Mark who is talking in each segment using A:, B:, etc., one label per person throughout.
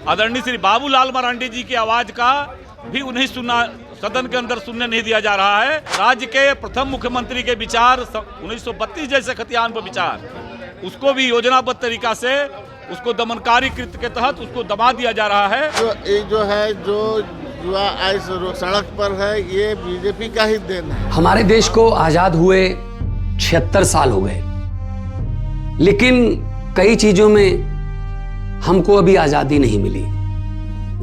A: आदरणीय श्री बाबूलाल मरांडी जी की आवाज का भी उन्हें सुनना, सदन के अंदर सुनने नहीं दिया जा रहा है। राज्य के प्रथम मुख्यमंत्री के विचार 1932 जैसे खतियान पर विचार, उसको भी योजनाबद्ध तरीका से उसको दमनकारी कृत्य के तहत उसको दबा दिया जा रहा है।
B: जो युवा आज सड़क पर है, ये बीजेपी का ही देन है।
C: हमारे देश को आजाद हुए 76 साल हो गए, लेकिन कई चीजों में हमको अभी आजादी नहीं मिली।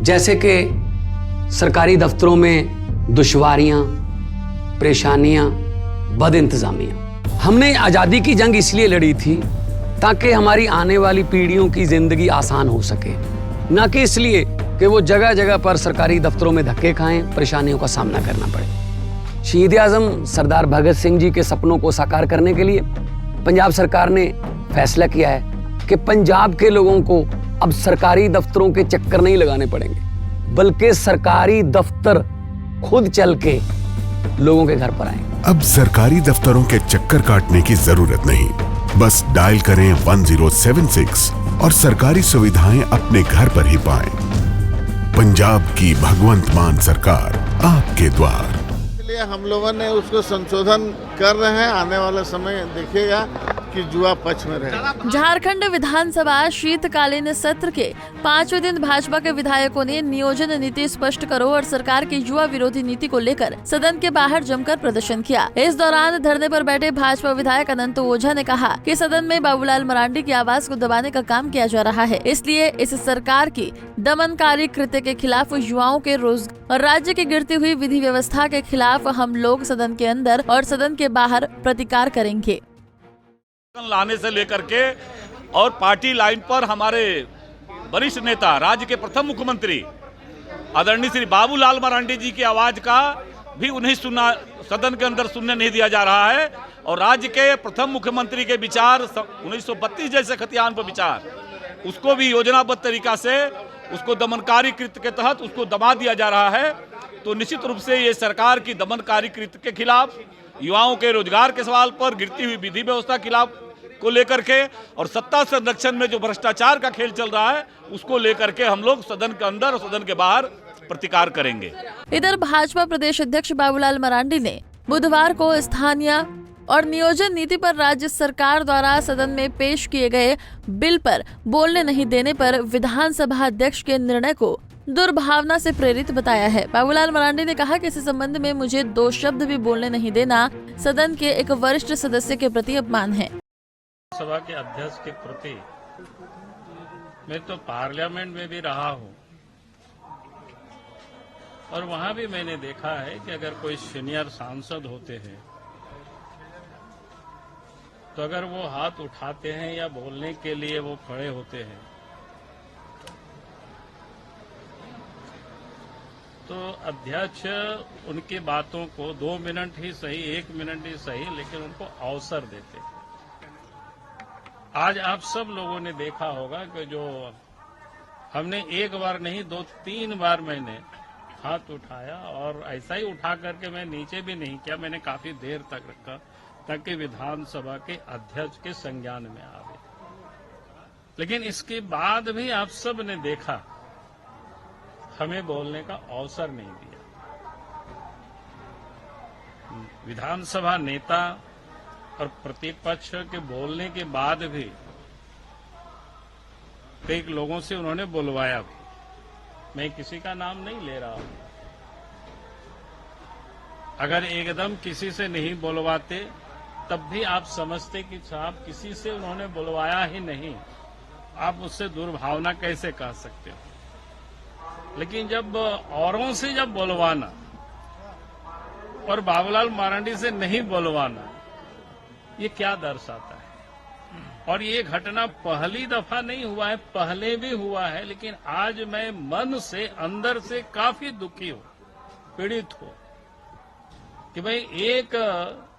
C: जैसे कि सरकारी दफ्तरों में दुश्वारियां, परेशानियां, बदइंतजामियां। हमने आजादी की जंग इसलिए लड़ी थी ताकि हमारी आने वाली पीढ़ियों की जिंदगी आसान हो सके, ना कि इसलिए कि वो जगह जगह पर सरकारी दफ्तरों में धक्के खाएं, परेशानियों का सामना करना पड़े। शहीद आजम सरदार भगत सिंह जी के सपनों को साकार करने के लिए पंजाब सरकार ने फैसला किया है कि पंजाब के लोगों को अब सरकारी दफ्तरों के चक्कर नहीं लगाने पड़ेंगे, बल्कि सरकारी दफ्तर खुद चल के लोगों के घर पर आएंगे।
D: अब सरकारी दफ्तरों के चक्कर काटने की जरूरत नहीं, बस डायल करें 1076 और सरकारी सुविधाएं अपने घर पर ही पाएं। पंजाब की भगवंत मान सरकार आपके द्वार।
B: इसलिए हम लोगों ने उसको संशोधन कर रहे हैं। आने वाला समय देखिएगा कि जुआ पक्ष में रहे।
E: झारखंड विधानसभा शीतकालीन सत्र के 5वें दिन भाजपा के विधायकों ने नियोजन नीति स्पष्ट करो और सरकार की युवा विरोधी नीति को लेकर सदन के बाहर जमकर प्रदर्शन किया। इस दौरान धरने पर बैठे भाजपा विधायक अनंत ओझा ने कहा कि सदन में बाबूलाल मरांडी की आवाज को दबाने का काम किया जा रहा है, इसलिए इस सरकार की दमनकारी कृत्य के खिलाफ, युवाओं के रोजगार और राज्य की गिरती हुई विधि व्यवस्था के खिलाफ हम लोग सदन के अंदर और सदन के बाहर प्रतिकार करेंगे।
A: लाने से लेकर के और पार्टी लाइन पर हमारे वरिष्ठ नेता, राज्य के प्रथम मुख्यमंत्री आदरणीय श्री बाबूलाल मरांडी जी की आवाज का भी उन्हें सुनना, सदन के अंदर सुनने नहीं दिया जा रहा है। और राज्य के प्रथम मुख्यमंत्री के विचार 1932 जैसे खतियान पर विचार, उसको भी योजनाबद्ध तरीका से उसको दमनकारी कृत्य के तहत उसको दबा दिया जा रहा है। तो निश्चित रूप से ये सरकार की दमनकारी कृत्य के खिलाफ, युवाओं के रोजगार के सवाल पर, गिरती हुई विधि व्यवस्था के खिलाफ को लेकर के और सत्ता संरक्षण में जो भ्रष्टाचार का खेल चल रहा है, उसको लेकर के हम लोग सदन के अंदर और सदन के बाहर प्रतिकार करेंगे।
E: इधर भाजपा प्रदेश अध्यक्ष बाबूलाल मरांडी ने बुधवार को स्थानीय और नियोजन नीति पर राज्य सरकार द्वारा सदन में पेश किए गए बिल पर बोलने नहीं देने पर विधानसभा अध्यक्ष के निर्णय को दुर्भावना से प्रेरित बताया है। बाबूलाल मरांडी ने कहा कि इस संबंध में मुझे 2 शब्द भी बोलने नहीं देना सदन के एक वरिष्ठ सदस्य के प्रति अपमान है।
F: सभा के अध्यक्ष के प्रति मैं तो पार्लियामेंट में भी रहा हूं और वहां भी मैंने देखा है कि अगर कोई सीनियर सांसद होते हैं तो अगर वो हाथ उठाते हैं या बोलने के लिए वो खड़े होते हैं तो अध्यक्ष उनकी बातों को 2 मिनट ही सही, 1 मिनट ही सही, लेकिन उनको अवसर देते हैं। आज आप सब लोगों ने देखा होगा कि जो हमने एक बार नहीं 2-3 बार मैंने हाथ उठाया और ऐसा ही उठा करके मैं नीचे भी नहीं किया, मैंने काफी देर तक रखा ताकि विधानसभा के अध्यक्ष के संज्ञान में आवे। लेकिन इसके बाद भी आप सब ने देखा हमें बोलने का अवसर नहीं दिया। विधानसभा नेता और प्रतिपक्ष के बोलने के बाद भी कई लोगों से उन्होंने बुलवाया भी। मैं किसी का नाम नहीं ले रहा हूं। अगर एकदम किसी से नहीं बुलवाते तब भी आप समझते कि साहब किसी से उन्होंने बुलवाया ही नहीं, आप उससे दुर्भावना कैसे कह सकते हो। लेकिन जब औरों से जब बुलवाना और बाबूलाल मरांडी से नहीं बुलवाना, ये क्या दर्शाता है। और ये घटना पहली दफा नहीं हुआ है, पहले भी हुआ है, लेकिन आज मैं मन से, अंदर से काफी दुखी हूं, पीड़ित हूं कि भाई एक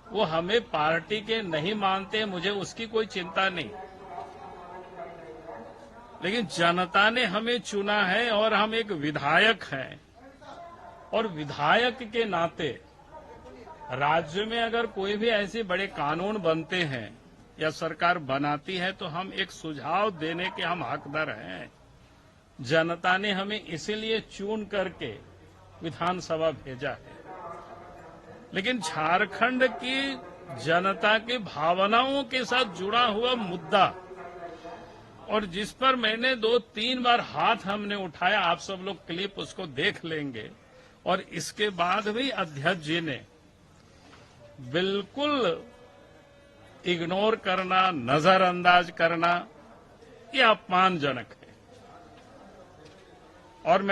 F: वो हमें पार्टी के नहीं मानते, मुझे उसकी कोई चिंता नहीं, लेकिन जनता ने हमें चुना है और हम एक विधायक हैं और विधायक के नाते राज्य में अगर कोई भी ऐसे बड़े कानून बनते हैं या सरकार बनाती है तो हम एक सुझाव देने के हम हकदार हैं। जनता ने हमें इसीलिए चुन करके विधानसभा भेजा है। लेकिन झारखंड की जनता की भावनाओं के साथ जुड़ा हुआ मुद्दा और जिस पर मैंने 2-3 बार हाथ हमने उठाया, आप सब लोग क्लिप उसको देख लेंगे, और इसके बाद भी अध्यक्ष जी ने बिल्कुल इग्नोर करना, नजरअंदाज करना, ये अपमानजनक है। और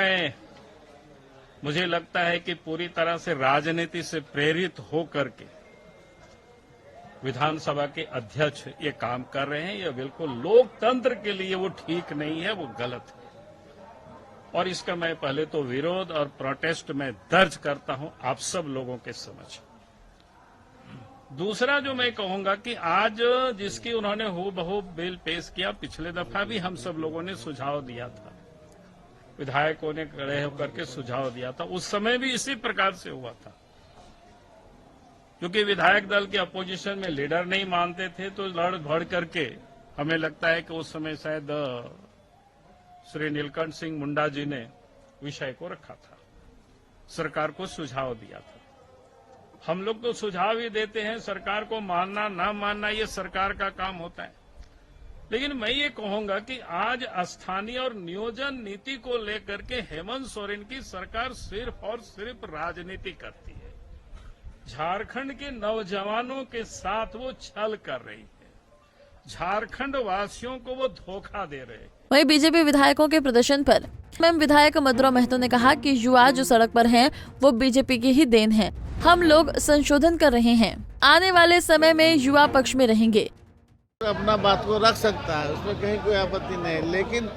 F: मुझे लगता है कि पूरी तरह से राजनीति से प्रेरित होकर के विधानसभा के अध्यक्ष ये काम कर रहे हैं। ये बिल्कुल लोकतंत्र के लिए वो ठीक नहीं है, वो गलत है। और इसका मैं पहले तो विरोध और प्रोटेस्ट में दर्ज करता हूं आप सब लोगों के समक्ष। दूसरा जो मैं कहूंगा कि आज जिसकी उन्होंने हूबहू बिल पेश किया, पिछले दफा भी हम सब लोगों ने सुझाव दिया था, विधायकों ने खड़े होकर के सुझाव दिया था, उस समय भी इसी प्रकार से हुआ था। क्योंकि विधायक दल के अपोजिशन में लीडर नहीं मानते थे, तो लड़ भड़ करके हमें लगता है कि उस समय शायद श्री नीलकंठ सिंह मुंडा जी ने विषय को रखा था, सरकार को सुझाव दिया था। हम लोग तो सुझाव ही देते हैं, सरकार को मानना ना मानना ये सरकार का काम होता है। लेकिन मैं ये कहूंगा कि आज स्थानीय और नियोजन नीति को लेकर के हेमंत सोरेन की सरकार सिर्फ और सिर्फ राजनीति करती है। झारखंड के नौजवानों के साथ वो छल कर रही है, झारखंड वासियों को वो धोखा दे रहे हैं।
E: वहीं बीजेपी विधायकों के प्रदर्शन पर विधायक मधुरा महतो ने कहा कि युवा जो सड़क पर हैं, वो बीजेपी की ही देन है। हम लोग संशोधन कर रहे हैं, आने वाले समय में युवा पक्ष में रहेंगे।
B: अपना बात को रख सकता है, उसमें कहीं कोई आपत्ति नहीं, लेकिन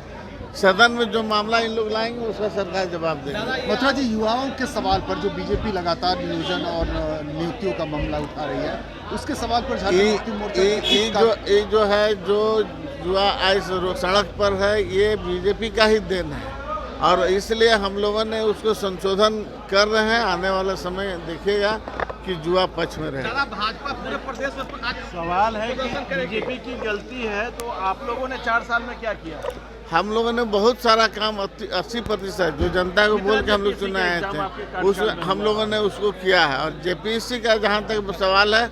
B: सदन में जो मामला इन लोग लाएंगे उसका सरकार जवाब देगी।
G: मथुरा जी, युवाओं के सवाल पर जो बीजेपी लगातार नियोजन और नियुक्तियों का मामला उठा रही है, उसके सवाल पर
B: ये जो है, जो युवा आज सड़क पर है, ये बीजेपी का ही देन है, और इसलिए हम लोगों ने उसको संशोधन कर रहे हैं। आने वाला समय देखिएगा कि युवा पक्ष में रहे।
G: भाजपा पूरे प्रदेश में सवाल है कि बीजेपी की गलती है, तो आप लोगों ने 4 साल में क्या किया?
B: हम लोगों ने बहुत सारा काम 80% जो जनता को बोल के हम लोग चुनाए थे, उस हम लोगों ने उसको किया है। और जेपीएससी का जहाँ तक सवाल है,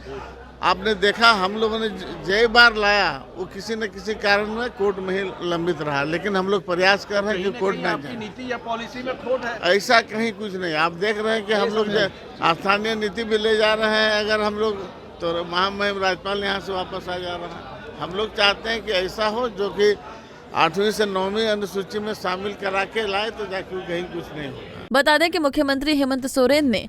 B: आपने देखा हम लोगों ने जय बार लाया, वो किसी न किसी कारण में कोर्ट में ही लंबित रहा, लेकिन हम लोग प्रयास कर रहे हैं कि कोर्ट ना जाए।
G: नीति या पॉलिसी में खोट है?
B: ऐसा कहीं कुछ नहीं। आप देख रहे हैं कि हम लोग स्थानीय नीति भी ले जा रहे हैं, अगर हम लोग तो महामहिम राज्यपाल यहाँ से वापस आ जा रहे हैं। हम लोग चाहते हैं कि ऐसा हो जो कि 8वीं से 9वीं अनुसूची में शामिल करा के लाए, तो जाके कहीं कुछ नहीं होगा।
E: बता दें कि मुख्यमंत्री हेमंत सोरेन ने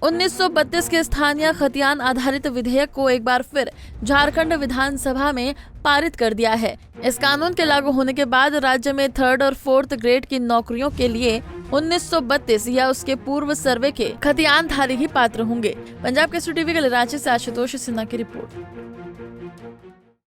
E: 1932 के स्थानीय खतियान आधारित विधेयक को एक बार फिर झारखंड विधानसभा में पारित कर दिया है। इस कानून के लागू होने के बाद राज्य में 3rd और 4th ग्रेड की नौकरियों के लिए 1932 या उसके पूर्व सर्वे के खतियानधारी ही पात्र होंगे। पंजाब केसरी टीवी के लिए रांची से आशुतोष सिन्हा की रिपोर्ट।